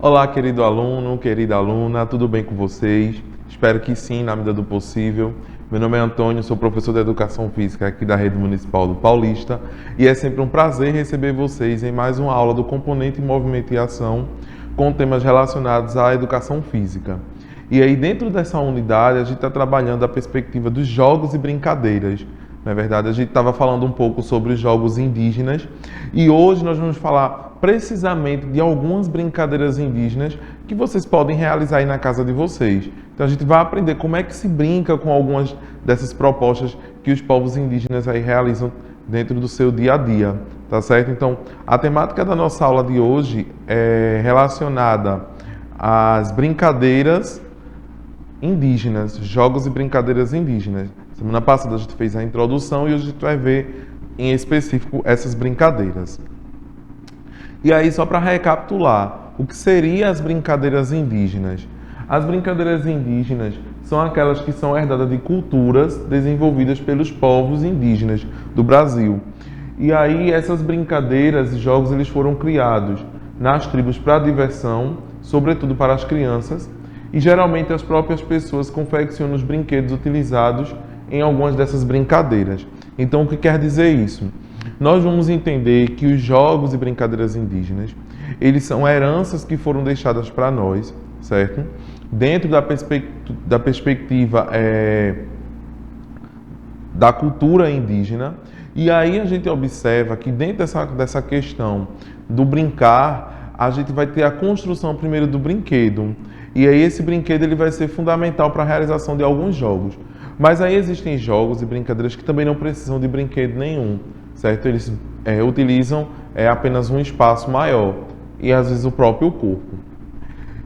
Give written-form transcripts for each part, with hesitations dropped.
Olá, querido aluno, querida aluna, tudo bem com vocês? Espero que sim, na medida do possível. Meu nome é Antônio, sou professor de Educação Física aqui da Rede Municipal do Paulista e é sempre um prazer receber vocês em mais uma aula do componente Movimento e Ação com temas relacionados à educação física. E aí, dentro dessa unidade, a gente está trabalhando a perspectiva dos jogos e brincadeiras. Na verdade, a gente estava falando um pouco sobre os jogos indígenas e hoje nós vamos falar precisamente de algumas brincadeiras indígenas que vocês podem realizar aí na casa de vocês. Então a gente vai aprender como é que se brinca com algumas dessas propostas que os povos indígenas aí realizam dentro do seu dia a dia, tá certo? Então, a temática da nossa aula de hoje é relacionada às brincadeiras indígenas, jogos e brincadeiras indígenas. Semana passada a gente fez a introdução e hoje a gente vai ver em específico essas brincadeiras. E aí, só para recapitular, o que seriam as brincadeiras indígenas? As brincadeiras indígenas são aquelas que são herdadas de culturas desenvolvidas pelos povos indígenas do Brasil. E aí, essas brincadeiras e jogos eles foram criados nas tribos para diversão, sobretudo para as crianças, e geralmente as próprias pessoas confeccionam os brinquedos utilizados em algumas dessas brincadeiras. Então, o que quer dizer isso? Nós vamos entender que os jogos e brincadeiras indígenas, eles são heranças que foram deixadas para nós, certo? Dentro da perspectiva da cultura indígena. E aí a gente observa que dentro dessa questão do brincar, a gente vai ter a construção primeiro do brinquedo. E aí esse brinquedo ele vai ser fundamental para a realização de alguns jogos. Mas aí existem jogos e brincadeiras que também não precisam de brinquedo nenhum, certo? Eles utilizam apenas um espaço maior e às vezes o próprio corpo.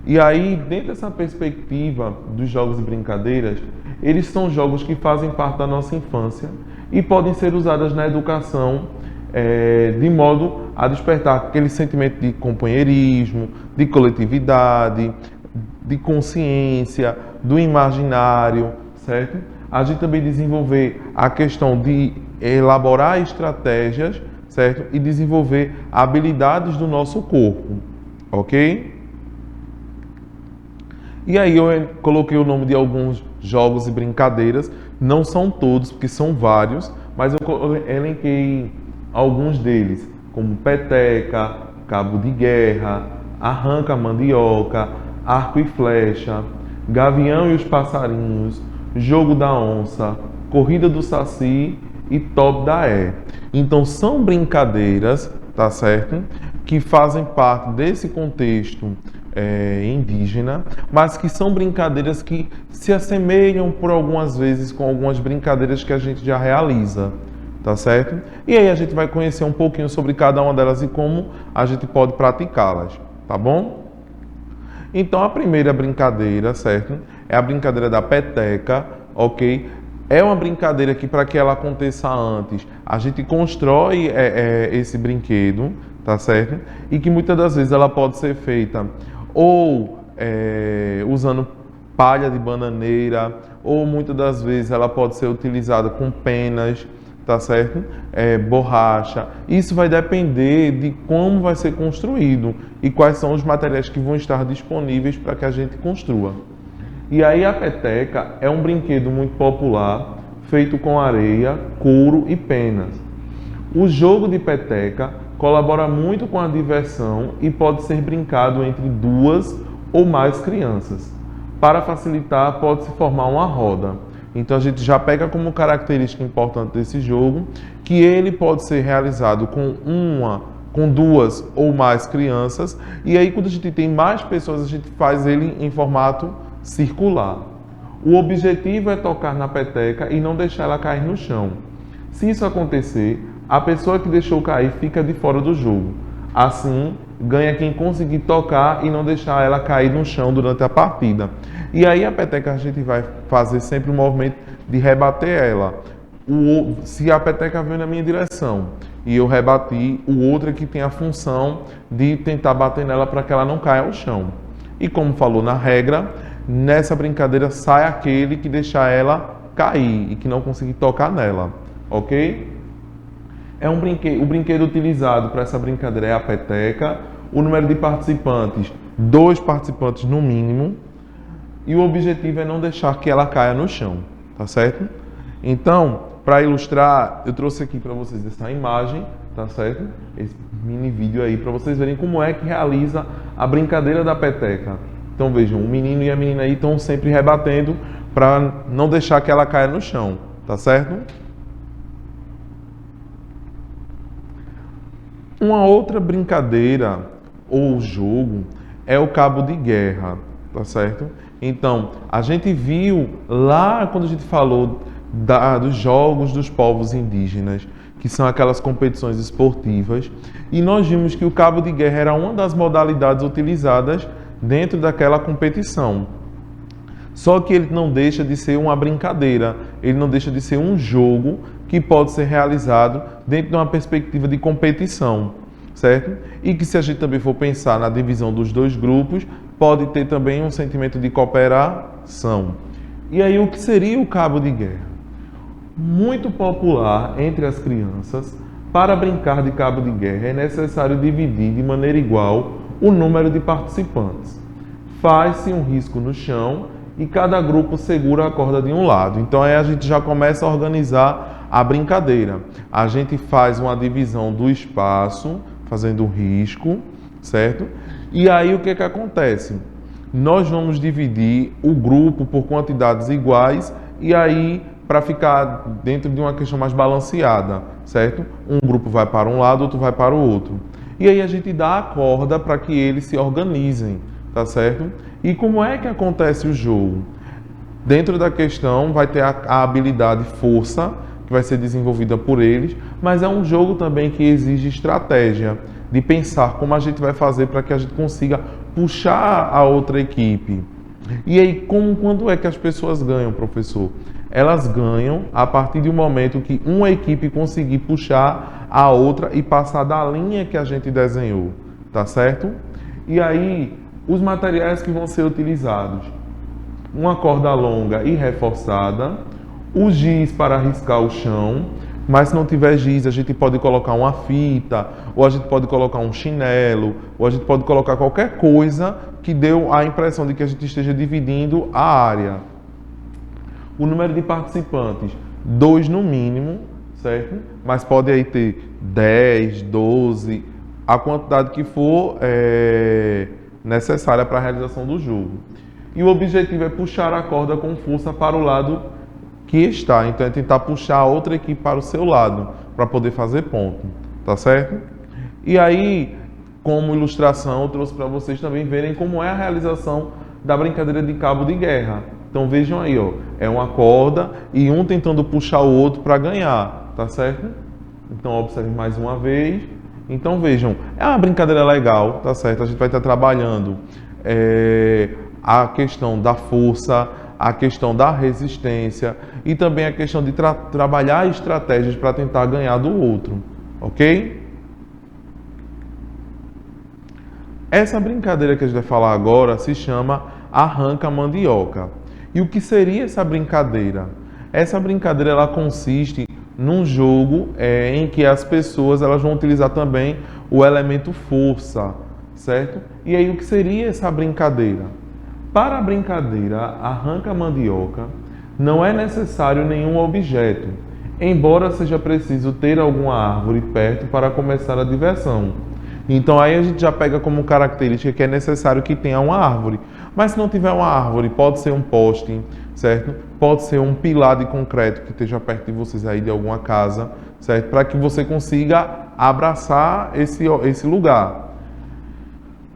E aí, dentro dessa perspectiva dos jogos e brincadeiras, eles são jogos que fazem parte da nossa infância e podem ser usados na educação de modo a despertar aquele sentimento de companheirismo, de coletividade, de consciência, do imaginário, certo? A gente também desenvolver a questão de elaborar estratégias, certo? E desenvolver habilidades do nosso corpo, ok? E aí eu coloquei o nome de alguns jogos e brincadeiras, não são todos, porque são vários, mas eu elenquei alguns deles, como peteca, cabo de guerra, arranca-mandioca, arco e flecha, gavião e os passarinhos, jogo da onça, corrida do saci e top da é. Então são brincadeiras, tá certo? Que fazem parte desse contexto indígena, mas que são brincadeiras que se assemelham por algumas vezes com algumas brincadeiras que a gente já realiza, tá certo? E aí a gente vai conhecer um pouquinho sobre cada uma delas e como a gente pode praticá-las, tá bom? Então a primeira brincadeira, certo? É a brincadeira da peteca, ok? É uma brincadeira que, para que ela aconteça antes, a gente constrói esse brinquedo, tá certo? E que muitas das vezes ela pode ser feita ou usando palha de bananeira, ou muitas das vezes ela pode ser utilizada com penas, tá certo? Borracha. Isso vai depender de como vai ser construído e quais são os materiais que vão estar disponíveis para que a gente construa. E aí a peteca é um brinquedo muito popular, feito com areia, couro e penas. O jogo de peteca colabora muito com a diversão e pode ser brincado entre duas ou mais crianças. Para facilitar, pode-se formar uma roda. Então a gente já pega como característica importante desse jogo que ele pode ser realizado com duas ou mais crianças, e aí quando a gente tem mais pessoas, a gente faz ele em formato circular. O objetivo é tocar na peteca e não deixar ela cair no chão. Se isso acontecer, a pessoa que deixou cair fica de fora do jogo. Assim, ganha quem conseguir tocar e não deixar ela cair no chão durante a partida. E aí a peteca a gente vai fazer sempre um movimento de rebater ela. Se a peteca veio na minha direção e eu rebati, o outro é que tem a função de tentar bater nela para que ela não caia ao chão. E como falou na regra, nessa brincadeira sai aquele que deixar ela cair e que não conseguir tocar nela, ok? O brinquedo utilizado para essa brincadeira é a peteca. O número de participantes 2 participantes no mínimo, e o objetivo é não deixar que ela caia no chão, tá certo? Então, para ilustrar, eu trouxe aqui para vocês essa imagem, tá certo? Esse mini vídeo aí, para vocês verem como é que realiza a brincadeira da peteca. Então vejam, o menino e a menina aí estão sempre rebatendo para não deixar que ela caia no chão, tá certo? Uma outra brincadeira ou jogo é o cabo de guerra, tá certo? Então, a gente viu lá quando a gente falou dos jogos dos povos indígenas, que são aquelas competições esportivas, e nós vimos que o cabo de guerra era uma das modalidades utilizadas dentro daquela competição. Só que ele não deixa de ser uma brincadeira, ele não deixa de ser um jogo que pode ser realizado dentro de uma perspectiva de competição, certo? E que, se a gente também for pensar na divisão dos 2 grupos, pode ter também um sentimento de cooperação. E aí, o que seria o cabo de guerra? Muito popular entre as crianças, para brincar de cabo de guerra é necessário dividir de maneira igual o número de participantes. Faz-se um risco no chão e cada grupo segura a corda de um lado. Então aí a gente já começa a organizar a brincadeira. A gente faz uma divisão do espaço, fazendo um risco, certo? E aí o que acontece? Nós vamos dividir o grupo por quantidades iguais e aí para ficar dentro de uma questão mais balanceada, certo? Um grupo vai para um lado, outro vai para o outro. E aí a gente dá a corda para que eles se organizem, tá certo? E como é que acontece o jogo? Dentro da questão vai ter a habilidade força, que vai ser desenvolvida por eles, mas é um jogo também que exige estratégia, de pensar como a gente vai fazer para que a gente consiga puxar a outra equipe. E aí, quando é que as pessoas ganham, professor? Elas ganham a partir do momento que uma equipe conseguir puxar a outra e passar da linha que a gente desenhou, tá certo? E aí, os materiais que vão ser utilizados: uma corda longa e reforçada, o giz para riscar o chão, mas se não tiver giz, a gente pode colocar uma fita, ou a gente pode colocar um chinelo, ou a gente pode colocar qualquer coisa que dê a impressão de que a gente esteja dividindo a área. O número de participantes, 2 no mínimo, certo? Mas pode aí ter 10, 12, a quantidade que for necessária para a realização do jogo. E o objetivo é puxar a corda com força para o lado que está. Então é tentar puxar a outra equipe para o seu lado, para poder fazer ponto, tá certo? E aí, como ilustração, eu trouxe para vocês também verem como é a realização da brincadeira de cabo de guerra. Então vejam aí, ó, é uma corda e um tentando puxar o outro para ganhar, tá certo? Então observe mais uma vez. Então vejam, é uma brincadeira legal, tá certo? A gente vai estar trabalhando a questão da força, a questão da resistência e também a questão de trabalhar estratégias para tentar ganhar do outro, ok? Essa brincadeira que a gente vai falar agora se chama arranca-mandioca. E o que seria essa brincadeira? Essa brincadeira ela consiste num jogo em que as pessoas elas vão utilizar também o elemento força, certo? E aí o que seria essa brincadeira? Para a brincadeira arranca-mandioca, não é necessário nenhum objeto, embora seja preciso ter alguma árvore perto para começar a diversão. Então aí a gente já pega como característica que é necessário que tenha uma árvore. Mas se não tiver uma árvore, pode ser um poste, certo? Pode ser um pilar de concreto que esteja perto de vocês aí de alguma casa, certo? Para que você consiga abraçar esse lugar.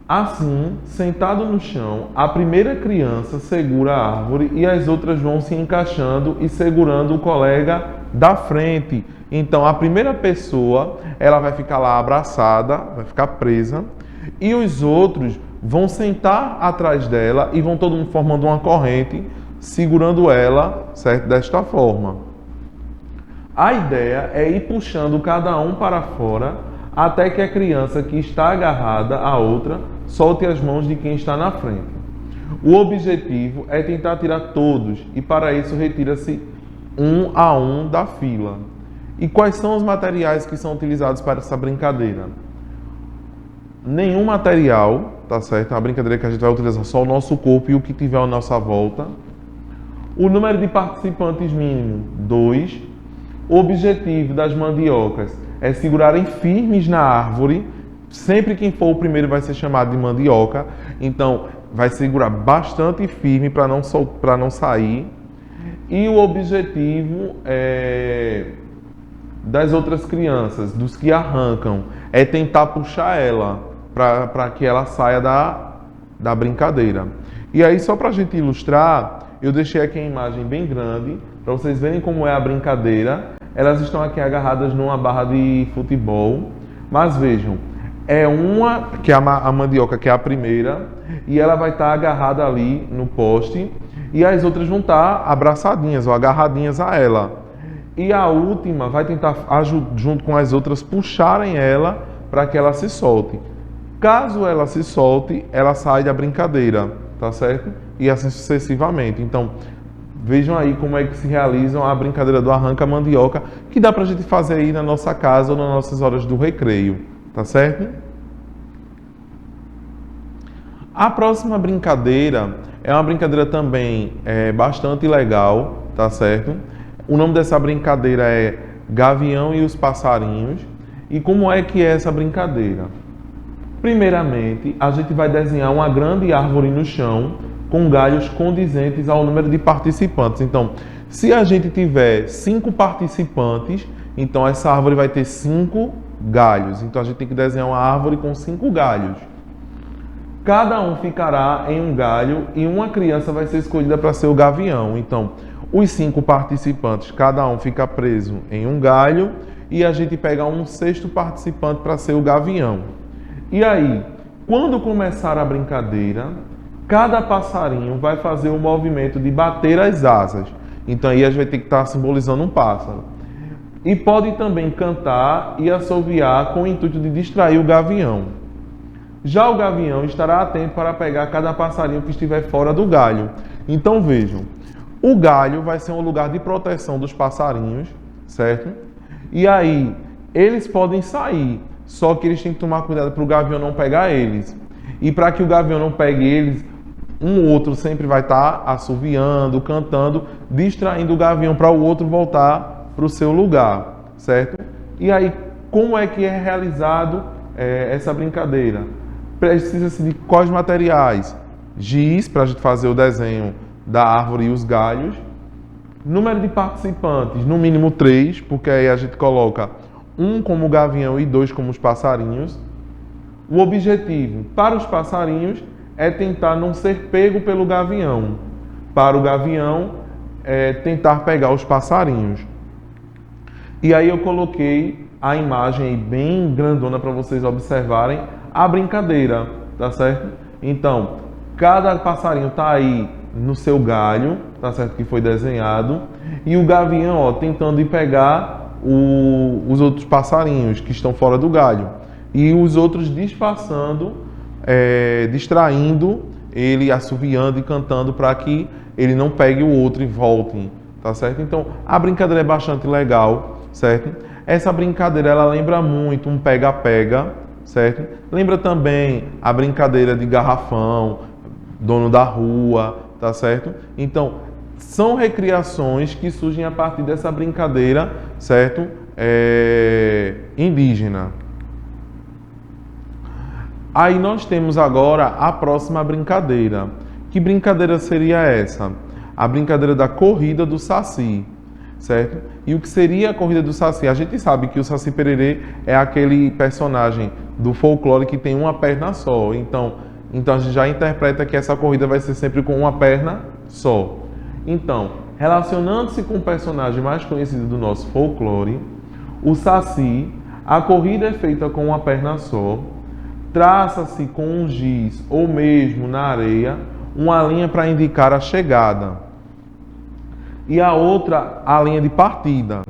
Assim, sentado no chão, a primeira criança segura a árvore e as outras vão se encaixando e segurando o colega da frente. Então, a primeira pessoa, ela vai ficar lá abraçada, vai ficar presa, e os outros vão sentar atrás dela e vão todo mundo formando uma corrente, segurando ela, certo? Desta forma. A ideia é ir puxando cada um para fora até que a criança que está agarrada à outra solte as mãos de quem está na frente. O objetivo é tentar tirar todos e para isso retira-se um a um da fila. E quais são os materiais que são utilizados para essa brincadeira? Nenhum material, tá certo? É uma brincadeira que a gente vai utilizar só o nosso corpo e o que tiver à nossa volta. O número de participantes mínimo, 2. O objetivo das mandiocas é segurarem firmes na árvore. Sempre quem for o primeiro vai ser chamado de mandioca. Então, vai segurar bastante firme para não sair. E o objetivo das outras crianças, dos que arrancam, é tentar puxar ela para que ela saia da brincadeira. E aí, só para a gente ilustrar, eu deixei aqui a imagem bem grande, para vocês verem como é a brincadeira. Elas estão aqui agarradas numa barra de futebol, mas vejam, é uma, que é a mandioca, que é a primeira, e ela vai estar agarrada ali no poste, e as outras vão estar abraçadinhas ou agarradinhas a ela. E a última vai tentar, junto com as outras, puxarem ela para que ela se solte. Caso ela se solte, ela sai da brincadeira, tá certo? E assim sucessivamente. Então, vejam aí como é que se realizam a brincadeira do arranca-mandioca, que dá para a gente fazer aí na nossa casa ou nas nossas horas do recreio, tá certo? A próxima brincadeira é uma brincadeira também bastante legal, tá certo? O nome dessa brincadeira é Gavião e os Passarinhos. E como é que é essa brincadeira? Primeiramente, a gente vai desenhar uma grande árvore no chão com galhos condizentes ao número de participantes. Então, se a gente tiver 5 participantes, então essa árvore vai ter 5 galhos. Então, a gente tem que desenhar uma árvore com 5 galhos. Cada um ficará em um galho e uma criança vai ser escolhida para ser o gavião. Então, os 5 participantes, cada um fica preso em um galho e a gente pega um 6º participante para ser o gavião. E aí, quando começar a brincadeira, cada passarinho vai fazer o movimento de bater as asas. Então aí a gente vai ter que estar simbolizando um pássaro. E pode também cantar e assoviar com o intuito de distrair o gavião. Já o gavião estará atento para pegar cada passarinho que estiver fora do galho. Então vejam, o galho vai ser um lugar de proteção dos passarinhos, certo? E aí, eles podem sair, só que eles têm que tomar cuidado para o gavião não pegar eles. E para que o gavião não pegue eles, um outro sempre vai estar assoviando, cantando, distraindo o gavião para o outro voltar para o seu lugar, certo? E aí, como é que é realizado essa brincadeira? Precisa-se de quais materiais? Giz, para a gente fazer o desenho da árvore e os galhos. Número de participantes, no mínimo 3, porque aí a gente coloca 1 como o gavião e 2 como os passarinhos. O objetivo para os passarinhos é tentar não ser pego pelo gavião. Para o gavião, tentar pegar os passarinhos. E aí eu coloquei a imagem aí bem grandona para vocês observarem a brincadeira, tá certo? Então, cada passarinho está aí no seu galho, tá certo? Que foi desenhado. E o gavião, ó, tentando ir pegar os outros passarinhos que estão fora do galho. E os outros disfarçando, distraindo ele, assoviando e cantando para que ele não pegue o outro e volte, tá certo? Então, a brincadeira é bastante legal, certo? Essa brincadeira, ela lembra muito um pega-pega, certo? Lembra também a brincadeira de garrafão, dono da rua, tá certo? Então, são recriações que surgem a partir dessa brincadeira, certo? Indígena. Aí nós temos agora a próxima brincadeira. Que brincadeira seria essa? A brincadeira da corrida do Saci, certo? E o que seria a corrida do Saci? A gente sabe que o Saci Pererê é aquele personagem do folclore que tem uma perna só. Então a gente já interpreta que essa corrida vai ser sempre com uma perna só. Então, relacionando-se com o personagem mais conhecido do nosso folclore, o Saci, a corrida é feita com uma perna só, traça-se com um giz ou mesmo na areia uma linha para indicar a chegada e a outra a linha de partida.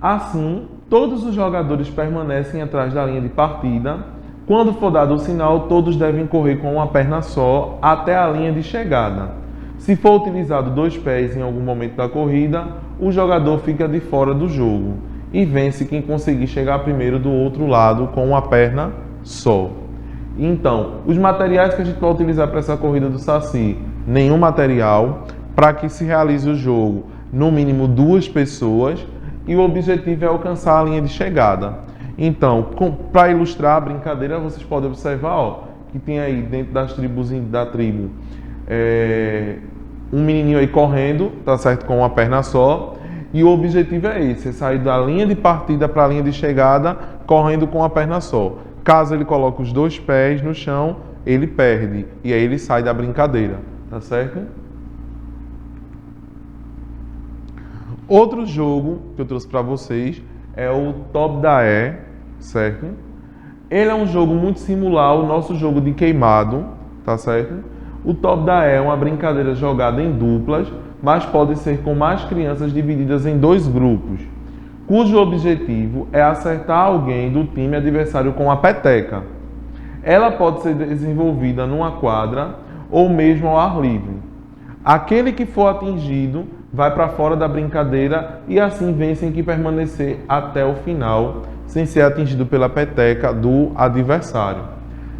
Assim, todos os jogadores permanecem atrás da linha de partida. Quando for dado o sinal, todos devem correr com uma perna só até a linha de chegada. Se for utilizado 2 pés em algum momento da corrida, o jogador fica de fora do jogo e vence quem conseguir chegar primeiro do outro lado com uma perna só. Então, os materiais que a gente vai utilizar para essa corrida do Saci, nenhum material, para que se realize o jogo, no mínimo 2 pessoas, e o objetivo é alcançar a linha de chegada. Então, para ilustrar a brincadeira, vocês podem observar, ó, que tem aí dentro das tribos da tribo um menininho aí correndo, tá certo, com uma perna só, e o objetivo é esse, é sair da linha de partida para a linha de chegada correndo com a perna só. Caso ele coloque os 2 pés no chão, ele perde e aí ele sai da brincadeira, tá certo? Outro jogo que eu trouxe para vocês é o Top da E, certo? Ele é um jogo muito similar ao nosso jogo de queimado, tá certo? O Top da E é uma brincadeira jogada em duplas, mas pode ser com mais crianças divididas em 2 grupos, cujo objetivo é acertar alguém do time adversário com a peteca. Ela pode ser desenvolvida numa quadra ou mesmo ao ar livre. Aquele que for atingido vai para fora da brincadeira e assim vencem que permanecer até o final, sem ser atingido pela peteca do adversário.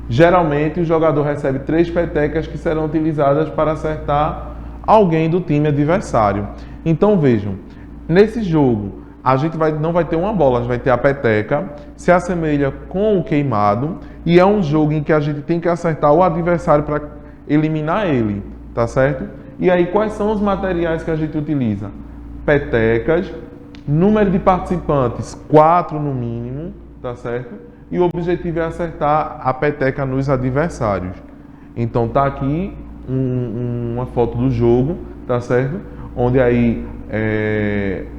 Geralmente, o jogador recebe 3 petecas que serão utilizadas para acertar alguém do time adversário. Então vejam, nesse jogo a gente não vai ter uma bola, a gente vai ter a peteca, se assemelha com o queimado e é um jogo em que a gente tem que acertar o adversário para eliminar ele, tá certo? E aí quais são os materiais que a gente utiliza? Petecas, número de participantes 4 no mínimo, tá certo? E o objetivo é acertar a peteca nos adversários. Então tá aqui uma foto do jogo, tá certo? Onde aí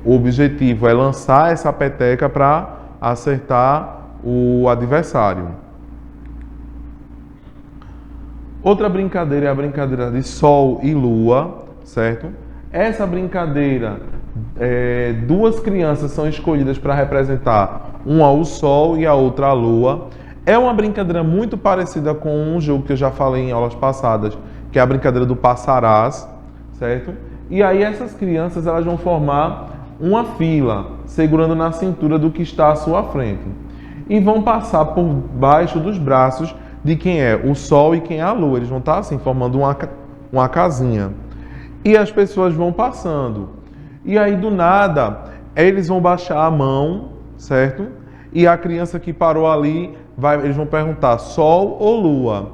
o objetivo é lançar essa peteca para acertar o adversário. Outra brincadeira é a brincadeira de Sol e Lua, certo? Essa brincadeira, 2 crianças são escolhidas para representar, uma o Sol e a outra a Lua. É uma brincadeira muito parecida com um jogo que eu já falei em aulas passadas, que é a brincadeira do Passarás, certo? E aí essas crianças elas vão formar uma fila, segurando na cintura do que está à sua frente. E vão passar por baixo dos braços de quem é o Sol e quem é a Lua. Eles vão estar assim, formando uma casinha. E as pessoas vão passando. E aí do nada, eles vão baixar a mão, certo? E a criança que parou ali, eles vão perguntar Sol ou Lua?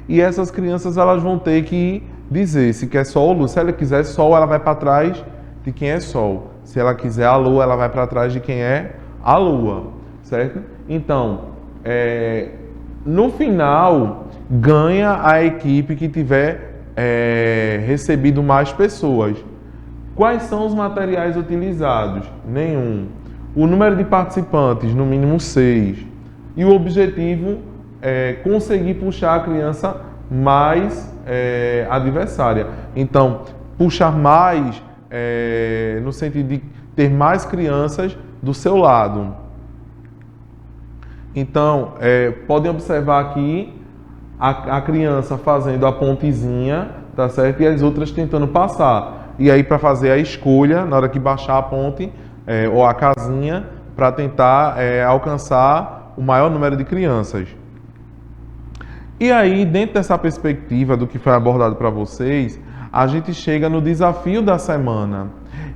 E essas crianças elas vão ter que dizer se quer Sol ou Lua. Se ela quiser Sol, ela vai para trás de quem é Sol. Se ela quiser a Lua, ela vai para trás de quem é a Lua, certo? Então, no final, ganha a equipe que tiver recebido mais pessoas. Quais são os materiais utilizados? Nenhum. O número de participantes, no mínimo 6. E o objetivo é conseguir puxar a criança mais adversária. Então, puxar mais no sentido de ter mais crianças do seu lado. Então, podem observar aqui a criança fazendo a pontezinha, tá certo? E as outras tentando passar. E aí, para fazer a escolha, na hora que baixar a ponte ou a casinha, para tentar alcançar o maior número de crianças. E aí, dentro dessa perspectiva do que foi abordado para vocês, a gente chega no desafio da semana.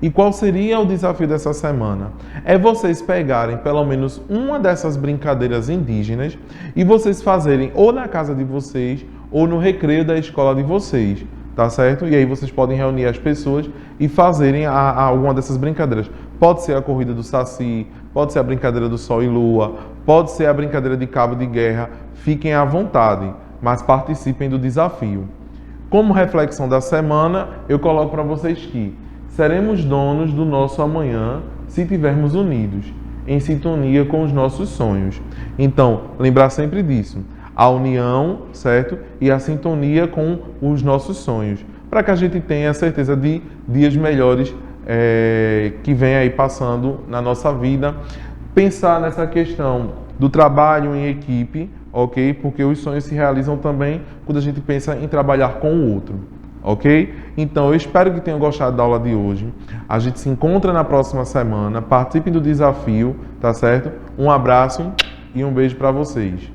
E qual seria o desafio dessa semana? É vocês pegarem pelo menos uma dessas brincadeiras indígenas e vocês fazerem ou na casa de vocês ou no recreio da escola de vocês, tá certo? E aí vocês podem reunir as pessoas e fazerem alguma dessas brincadeiras. Pode ser a corrida do Saci, pode ser a brincadeira do Sol e Lua, pode ser a brincadeira de cabo de guerra. Fiquem à vontade, mas participem do desafio. Como reflexão da semana, eu coloco para vocês que seremos donos do nosso amanhã se estivermos unidos, em sintonia com os nossos sonhos. Então, lembrar sempre disso, a união, certo? E a sintonia com os nossos sonhos, para que a gente tenha a certeza de dias melhores que vem aí passando na nossa vida. Pensar nessa questão do trabalho em equipe, ok? Porque os sonhos se realizam também quando a gente pensa em trabalhar com o outro, ok? Então, eu espero que tenham gostado da aula de hoje. A gente se encontra na próxima semana. Participem do desafio, tá certo? Um abraço e um beijo para vocês.